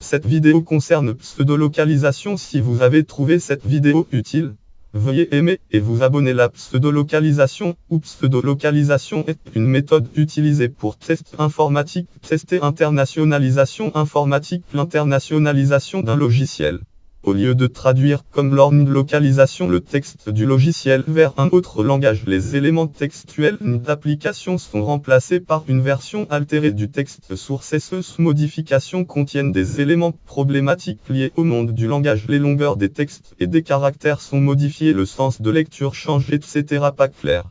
Cette vidéo concerne pseudolocalisation. Si vous avez trouvé cette vidéo utile, veuillez aimer et vous abonner. La pseudolocalisation ou pseudolocalisation est une méthode utilisée pour test informatique, tester internationalisation informatique, l'internationalisation d'un logiciel. Au lieu de traduire comme lors d'une localisation le texte du logiciel vers un autre langage, les éléments textuels d'application sont remplacés par une version altérée du texte source. Ces modifications contiennent des éléments problématiques liés au monde du langage. Les longueurs des textes et des caractères sont modifiées, le sens de lecture change, etc. Pas clair.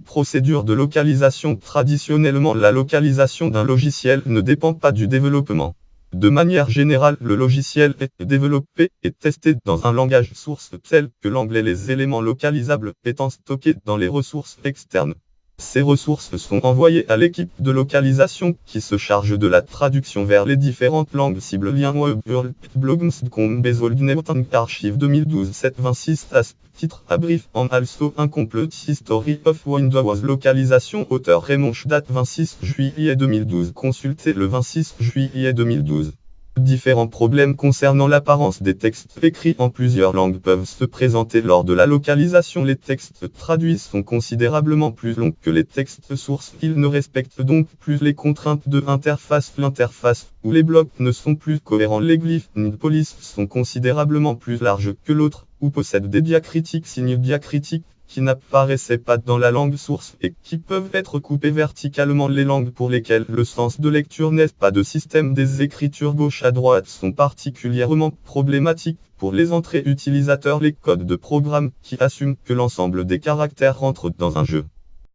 Procédure de localisation. Traditionnellement, la localisation d'un logiciel ne dépend pas du développement. De manière générale, le logiciel est développé et testé dans un langage source tel que l'anglais, les éléments localisables étant stockés dans les ressources externes. Ces ressources sont envoyées à l'équipe de localisation qui se charge de la traduction vers les différentes langues cibles. Lien web blogs.com archive 2012 726 as titre a brief and also incomplete history of Windows localisation. Auteur Raymond date 26 juillet 2012. Consulté le 26 juillet 2012. Différents problèmes concernant l'apparence des textes écrits en plusieurs langues peuvent se présenter lors de la localisation. Les textes traduits sont considérablement plus longs que les textes sources. Ils ne respectent donc plus les contraintes de l'interface. L'interface ou les blocs ne sont plus cohérents. Les glyphes ni polices sont considérablement plus larges que l'autre, ou possèdent des diacritiques, signes diacritiques, qui n'apparaissaient pas dans la langue source et qui peuvent être coupés verticalement. Les langues pour lesquelles le sens de lecture n'est pas de système des écritures gauche à droite sont particulièrement problématiques. Pour les entrées utilisateurs, les codes de programme qui assument que l'ensemble des caractères rentrent dans un jeu